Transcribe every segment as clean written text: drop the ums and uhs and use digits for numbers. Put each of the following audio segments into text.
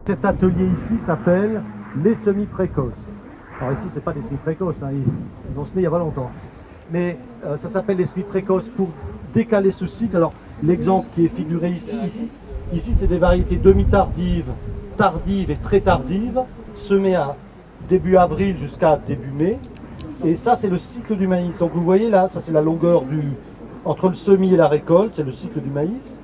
Cet atelier ici s'appelle les semis précoces. Alors ici, c'est pas des semis précoces, hein, ils ont semé il n'y a pas longtemps. Mais ça s'appelle les semis précoces pour décaler ce cycle. Alors l'exemple qui est figuré ici c'est des variétés demi-tardives, tardives et très tardives, semées à début avril jusqu'à début mai. Et ça, c'est le cycle du maïs. Donc vous voyez là, ça c'est la longueur entre le semis et la récolte, c'est le cycle du maïs,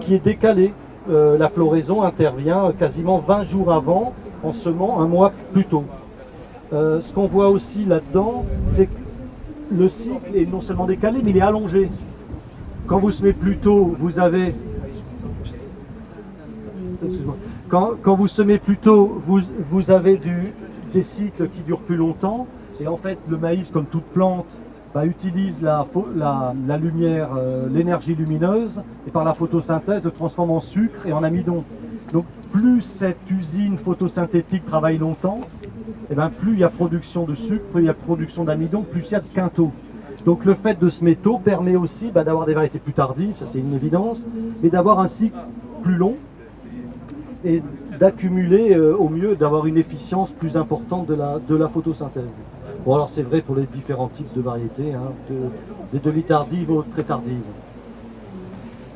qui est décalé. La floraison intervient quasiment 20 jours avant, en semant un mois plus tôt. Ce qu'on voit aussi là-dedans, c'est que le cycle est non seulement décalé, mais il est allongé. Quand vous semez plus tôt, vous avez... Quand vous semez plus tôt, vous avez des cycles qui durent plus longtemps. Et en fait, le maïs, comme toute plante, utilise la lumière, l'énergie lumineuse, et par la photosynthèse le transforme en sucre et en amidon. Donc plus cette usine photosynthétique travaille longtemps, et plus il y a production de sucre, plus il y a production d'amidon, plus il y a de quintaux. Donc le fait de semer tôt permet aussi d'avoir des variétés plus tardives, ça c'est une évidence, et d'avoir un cycle plus long, et d'accumuler au mieux, d'avoir une efficience plus importante de la photosynthèse. Bon, alors c'est vrai pour les différents types de variétés, hein, des demi-tardives aux très tardives.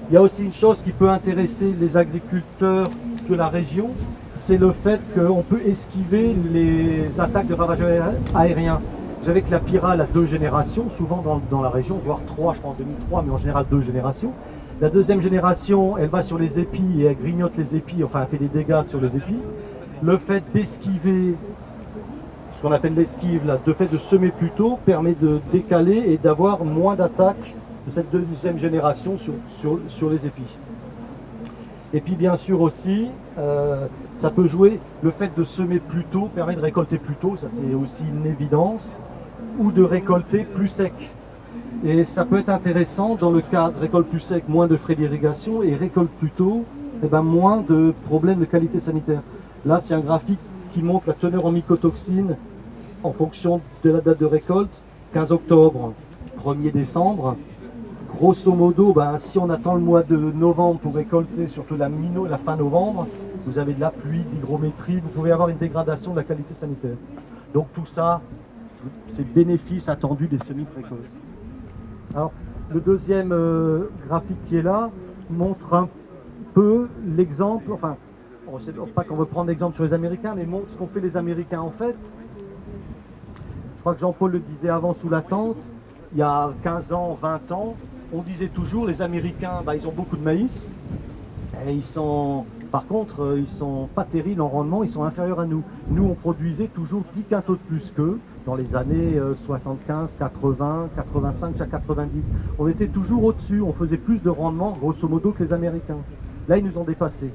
Il y a aussi une chose qui peut intéresser les agriculteurs de la région, c'est le fait qu'on peut esquiver les attaques de ravageurs aériens. Vous savez que la pyrale a 2 générations, souvent dans la région, voire 3, je crois en 2003, mais en général 2 générations. La deuxième génération, elle va sur les épis et elle grignote les épis, enfin elle fait des dégâts sur les épis. Le fait d'esquiver, ce qu'on appelle l'esquive, le fait de semer plus tôt, permet de décaler et d'avoir moins d'attaques de cette deuxième génération sur les épis. Et puis bien sûr aussi, ça peut jouer, le fait de semer plus tôt permet de récolter plus tôt, ça c'est aussi une évidence, ou de récolter plus sec. Et ça peut être intéressant dans le cas de récolte plus sec, moins de frais d'irrigation, et récolte plus tôt, moins de problèmes de qualité sanitaire. Là c'est un graphique qui montre la teneur en mycotoxines en fonction de la date de récolte, 15 octobre, 1er décembre. Grosso modo, si on attend le mois de novembre pour récolter, surtout la fin novembre, vous avez de la pluie, de l'hygrométrie, vous pouvez avoir une dégradation de la qualité sanitaire. Donc tout ça, c'est le bénéfice attendu des semis précoces. Alors, le deuxième graphique qui est là montre un peu l'exemple, enfin, on ne sait pas qu'on veut prendre l'exemple sur les Américains, mais montre ce qu'ont fait les Américains en fait. Je crois que Jean-Paul le disait avant sous la tente, il y a 15 ans, 20 ans, on disait toujours les Américains, ils ont beaucoup de maïs, et par contre, ils sont pas terribles en rendement, ils sont inférieurs à nous. Nous, on produisait toujours 10 quintaux de plus qu'eux, dans les années 75, 80, 85, jusqu'à 90. On était toujours au-dessus, on faisait plus de rendement, grosso modo, que les Américains. Là, ils nous ont dépassés.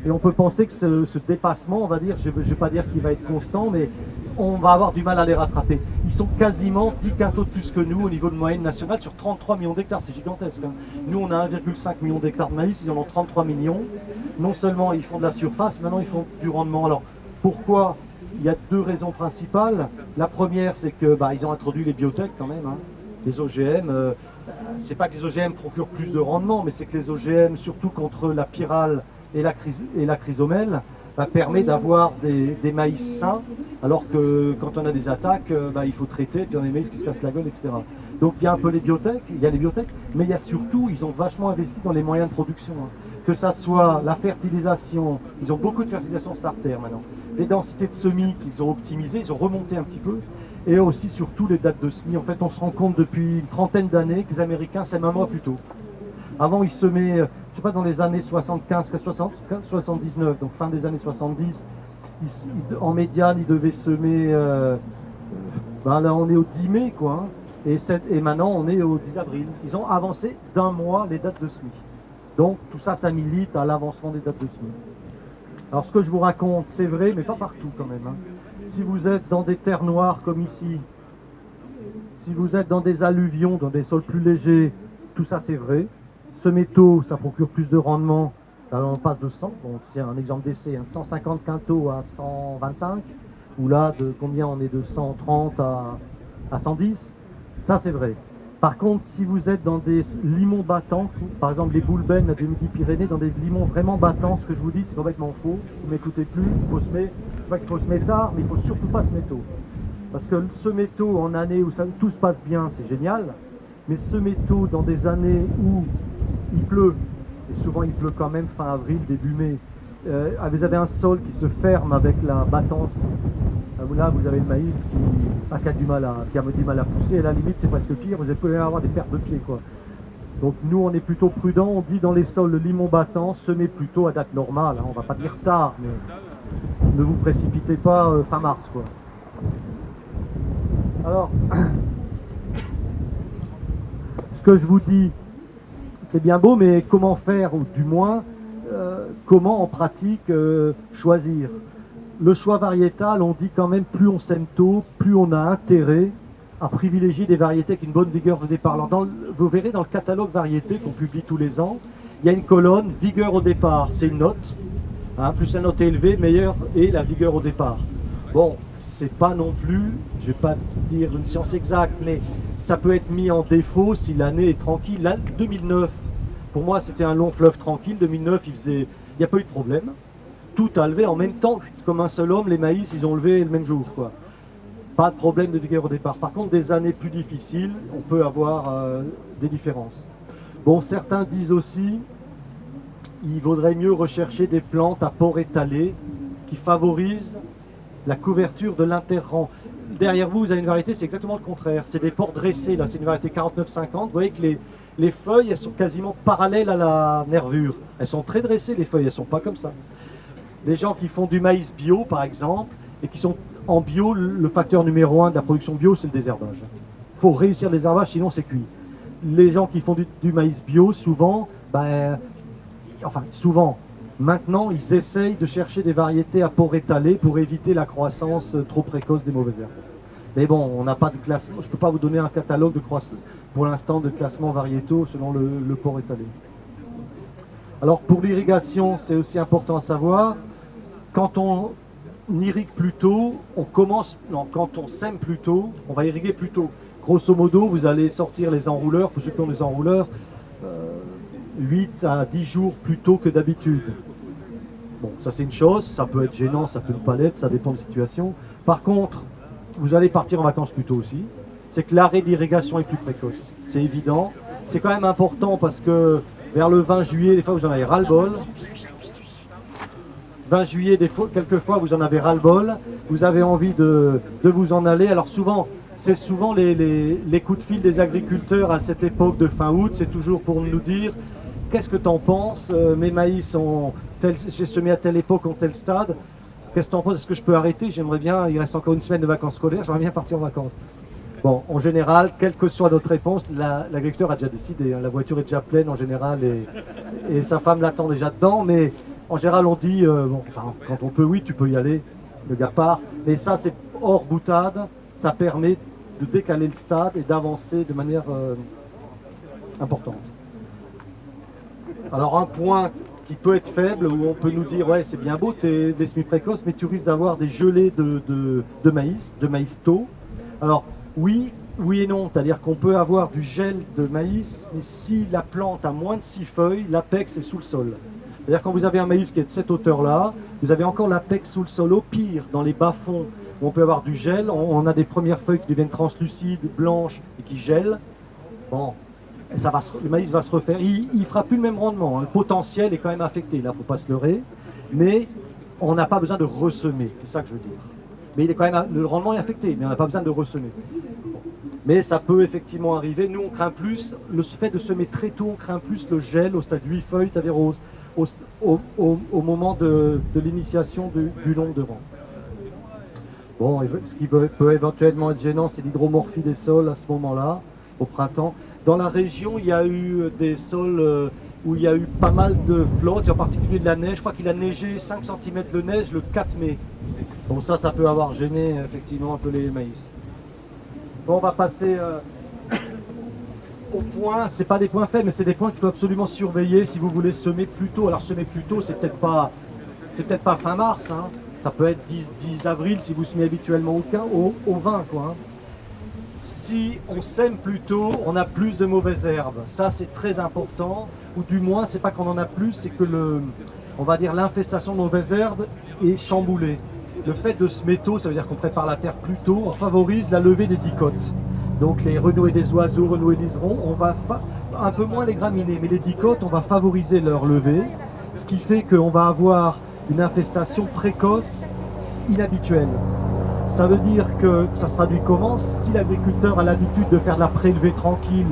Et on peut penser que ce dépassement, on va dire, je ne vais pas dire qu'il va être constant, mais on va avoir du mal à les rattraper. Ils sont quasiment 10 quintaux de plus que nous au niveau de moyenne nationale sur 33 millions d'hectares, c'est gigantesque. Hein. Nous, on a 1,5 million d'hectares de maïs, ils en ont 33 millions. Non seulement ils font de la surface, maintenant ils font du rendement. Alors, pourquoi? Il y a 2 raisons principales. La première, c'est que ils ont introduit les biotech quand même, hein. Les OGM. C'est pas que les OGM procurent plus de rendement, mais c'est que les OGM, surtout contre la pyrale et la chrysomèle, permet d'avoir des maïs sains, alors que quand on a des attaques, il faut traiter, puis on a des maïs qui se cassent la gueule, etc. Donc il y a un peu les biotech, mais il y a surtout, ils ont vachement investi dans les moyens de production. Hein. Que ça soit la fertilisation, ils ont beaucoup de fertilisation starter maintenant, les densités de semis qu'ils ont optimisées, ils ont remonté un petit peu, et aussi surtout les dates de semis. En fait, on se rend compte depuis une trentaine d'années que les Américains sèment un mois plus tôt. Avant, ils semaient, je ne sais pas, dans les années 75, 79, donc fin des années 70, en médiane, ils devaient semer, là on est au 10 mai, quoi, hein, et maintenant on est au 10 avril. Ils ont avancé d'un mois les dates de semis. Donc tout ça, ça milite à l'avancement des dates de semis. Alors ce que je vous raconte, c'est vrai, mais pas partout quand même. Hein. Si vous êtes dans des terres noires comme ici, si vous êtes dans des alluvions, dans des sols plus légers, tout ça c'est vrai. Semer tôt, ça procure plus de rendement. Alors on passe de 100, bon, c'est un exemple d'essai, hein, de 150 quintaux à 125, ou là, de combien on est de 130 à 110, ça c'est vrai. Par contre, si vous êtes dans des limons battants, par exemple les boulbènes des Midi-Pyrénées, dans des limons vraiment battants, ce que je vous dis, c'est complètement faux. Vous m'écoutez plus, c'est pas qu'il faut semer tard, mais il faut surtout pas semer tôt. Parce que semer tôt en année où tout se passe bien, c'est génial, mais semer tôt dans des années où il pleut, et souvent il pleut quand même fin avril, début mai, vous avez un sol qui se ferme avec la battance. Là, vous avez le maïs qui a du mal à pousser, et à la limite, c'est presque pire, vous pouvez avoir des pertes de pieds, quoi. Donc nous, on est plutôt prudent, on dit dans les sols le limon battant, semez plutôt à date normale, hein. On va pas dire tard, mais ne vous précipitez pas fin mars, quoi. Alors, ce que je vous dis, c'est bien beau, mais comment faire, ou du moins, comment en pratique choisir? Le choix variétal, on dit quand même, plus on sème tôt, plus on a intérêt à privilégier des variétés avec une bonne vigueur de départ. Alors vous verrez dans le catalogue variétés qu'on publie tous les ans, il y a une colonne vigueur au départ, c'est une note, hein, plus la note est élevée, meilleure est la vigueur au départ. Bon, c'est pas non plus, je vais pas dire une science exacte, mais ça peut être mis en défaut si l'année est tranquille. Là, 2009, pour moi c'était un long fleuve tranquille, 2009 il n'y a pas eu de problème. Tout a levé en même temps, comme un seul homme, les maïs, ils ont levé le même jour, quoi. Pas de problème de vigueur au départ. Par contre, des années plus difficiles, on peut avoir des différences. Bon, certains disent aussi, il vaudrait mieux rechercher des plantes à port étalé qui favorisent la couverture de l'interrang. Derrière vous, vous avez une variété, c'est exactement le contraire. C'est des pores dressés, là, c'est une variété 49-50. Vous voyez que les feuilles, elles sont quasiment parallèles à la nervure. Elles sont très dressées, les feuilles, elles ne sont pas comme ça. Les gens qui font du maïs bio, par exemple, et qui sont en bio, le facteur numéro 1 de la production bio, c'est le désherbage. Il faut réussir le désherbage, sinon c'est cuit. Les gens qui font du maïs bio, souvent, maintenant, ils essayent de chercher des variétés à port étalé pour éviter la croissance trop précoce des mauvaises herbes. Mais bon, on n'a pas de classement, je ne peux pas vous donner un catalogue de croissance, pour l'instant, de classements variétaux selon le port étalé. Alors pour l'irrigation, c'est aussi important à savoir, quand on irrigue plus tôt, quand on sème plus tôt, on va irriguer plus tôt. Grosso modo, vous allez sortir les enrouleurs, pour ceux qui ont des enrouleurs, 8 à 10 jours plus tôt que d'habitude. Bon, ça c'est une chose, ça peut être gênant, ça peut ne pas l'être, ça dépend de la situation. Par contre, vous allez partir en vacances plus tôt aussi. C'est que l'arrêt d'irrigation est plus précoce, c'est évident. C'est quand même important parce que vers le 20 juillet, des fois vous en avez ras-le-bol. 20 juillet, quelquefois vous en avez ras-le-bol, vous avez envie de vous en aller. Alors c'est souvent les coups de fil des agriculteurs à cette époque de fin août, c'est toujours pour nous dire qu'est-ce que tu en penses, mes maïs j'ai semé à telle époque, en tel stade, qu'est-ce que tu en penses, est-ce que je peux arrêter, j'aimerais bien, il reste encore une semaine de vacances scolaires, j'aimerais bien partir en vacances. Bon, en général, quelle que soit notre réponse, l'agriculteur a déjà décidé, hein, la voiture est déjà pleine en général et sa femme l'attend déjà dedans, mais en général, on dit, quand on peut, oui, tu peux y aller, le gars part. Mais ça, c'est hors boutade, ça permet de décaler le stade et d'avancer de manière importante. Alors, un point qui peut être faible, où on peut nous dire, ouais, c'est bien beau, t'es des semis précoces, mais tu risques d'avoir des gelées de maïs tôt. Alors, oui et non, c'est-à-dire qu'on peut avoir du gel de maïs, mais si la plante a moins de 6 feuilles, l'apex est sous le sol. C'est-à-dire quand vous avez un maïs qui est de cette hauteur-là, vous avez encore l'apex sous le sol. Au pire, dans les bas-fonds, où on peut avoir du gel, on a des premières feuilles qui deviennent translucides, blanches et qui gèlent. Bon, le maïs va se refaire. Il ne fera plus le même rendement. Hein. Le potentiel est quand même affecté, là, il ne faut pas se leurrer. Mais on n'a pas besoin de ressemer, c'est ça que je veux dire. Mais le rendement est affecté, mais on n'a pas besoin de ressemer. Mais ça peut effectivement arriver. Nous, on craint plus, le fait de semer très tôt, on craint plus le gel au stade 8 feuilles, c'est-à-dire au moment de l'initiation du long de rang. Bon, ce qui peut éventuellement être gênant, c'est l'hydromorphie des sols à ce moment-là, au printemps. Dans la région, il y a eu des sols où il y a eu pas mal de flotte, en particulier de la neige. Je crois qu'il a neigé 5 cm de neige le 4 mai. Donc ça peut avoir gêné effectivement un peu les maïs. Bon, on va passer au point, c'est pas des points faibles, mais c'est des points qu'il faut absolument surveiller si vous voulez semer plus tôt. Alors semer plus tôt, c'est peut-être pas fin mars, hein. Ça peut être 10 avril si vous semez habituellement au 20, quoi. Hein. Si on sème plus tôt, on a plus de mauvaises herbes. Ça, c'est très important. Ou du moins, c'est pas qu'on en a plus, c'est que on va dire l'infestation de mauvaises herbes est chamboulée. Le fait de semer tôt, ça veut dire qu'on prépare la terre plus tôt, on favorise la levée des dicotes. Donc les renouées des oiseaux, renouées des liserons, on va un peu moins les graminées, mais les dicotes, on va favoriser leur levée, ce qui fait qu'on va avoir une infestation précoce inhabituelle. Ça veut dire que ça se traduit comment? Si l'agriculteur a l'habitude de faire de la prélevée tranquille,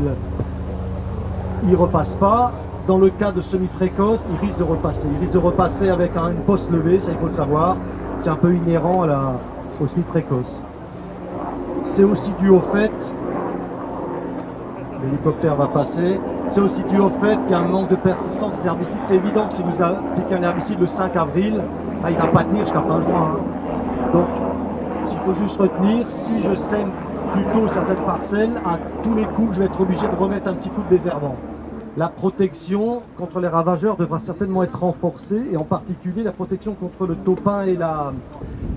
il ne repasse pas. Dans le cas de semis précoce, il risque de repasser. Il risque de repasser avec une poste levée, ça il faut le savoir. C'est un peu inhérent au semis précoce. C'est aussi dû au fait, l'hélicoptère va passer, c'est aussi dû au fait qu'il y a un manque de persistance des herbicides. C'est évident que si vous appliquez un herbicide le 5 avril, il ne va pas tenir jusqu'à fin juin. Donc, il faut juste retenir, si je sème plutôt certaines parcelles, à tous les coups, je vais être obligé de remettre un petit coup de désherbant. La protection contre les ravageurs devra certainement être renforcée, et en particulier la protection contre le taupin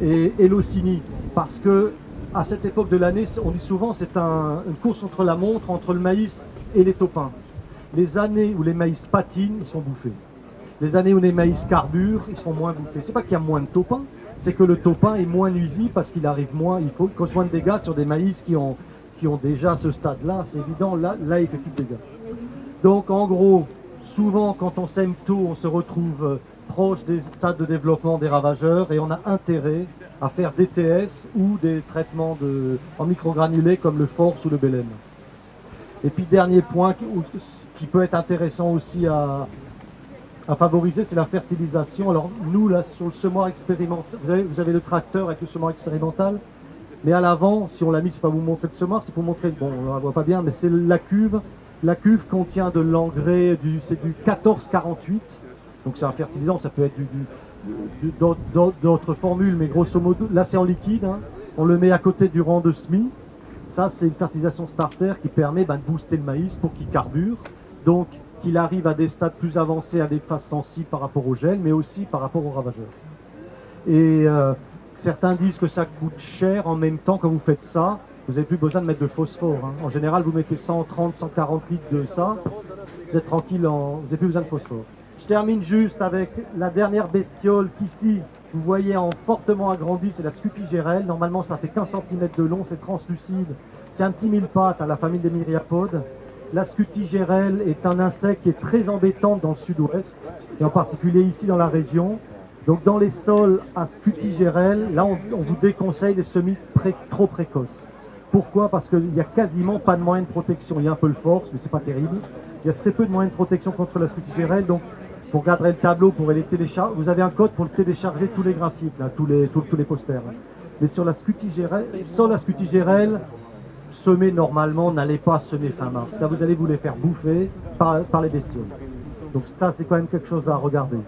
et l'aucini, parce que à cette époque de l'année, on dit souvent c'est une course contre la montre entre le maïs et les taupins. Les années où les maïs patinent, ils sont bouffés. Les années où les maïs carburent, ils sont moins bouffés. C'est pas qu'il y a moins de taupins, c'est que le taupin est moins nuisible parce qu'il arrive moins, il faut cause moins de dégâts sur des maïs qui ont déjà ce stade-là, c'est évident, là il fait plus de dégâts. Donc en gros, souvent quand on sème tôt, on se retrouve proche des stades de développement des ravageurs et on a intérêt à faire des TS ou des traitements en microgranulés comme le Force ou le Belen. Et puis dernier point qui peut être intéressant aussi à favoriser, c'est la fertilisation. Alors nous, là, sur le semoir expérimental, vous avez le tracteur avec le semoir expérimental, mais à l'avant, si on l'a mis, c'est pas vous montrer le semoir, c'est pour montrer, bon, on ne la voit pas bien, mais c'est la cuve. La cuve contient de l'engrais, c'est du 14-48, donc c'est un fertilisant, ça peut être d'autres formules, mais grosso modo, là c'est en liquide, hein. On le met à côté du rang de semis. Ça, c'est une fertilisation starter qui permet de booster le maïs pour qu'il carbure, donc qu'il arrive à des stades plus avancés, à des phases sensibles par rapport au gel, mais aussi par rapport aux ravageurs. Et certains disent que ça coûte cher. En même temps, quand vous faites ça, vous n'avez plus besoin de mettre de phosphore, hein. En général, vous mettez 130, 140 litres de ça, vous êtes tranquille, vous n'avez plus besoin de phosphore. Je termine juste avec la dernière bestiole qu'ici, vous voyez en fortement agrandi, c'est la scutigérelle. Normalement, ça fait 15 cm de long, c'est translucide. C'est un petit mille-pattes à la famille des myriapodes. La scutigérelle est un insecte qui est très embêtant dans le sud-ouest, et en particulier ici dans la région. Donc dans les sols à scutigérelle, là on vous déconseille les semis trop précoces. Pourquoi? Parce qu'il n'y a quasiment pas de moyen de protection. Il y a un peu le Force, mais c'est pas terrible. Il y a très peu de moyens de protection contre la scutigérelle. Donc vous regarderez le tableau, pour les télécharger. Vous avez un code pour télécharger tous les graphiques, là, tous les posters. Mais sur la scutigérelle, sans la scutigérelle, semer normalement, n'allez pas semer fin mars. Là, vous allez vous les faire bouffer par les bestioles. Donc ça, c'est quand même quelque chose à regarder.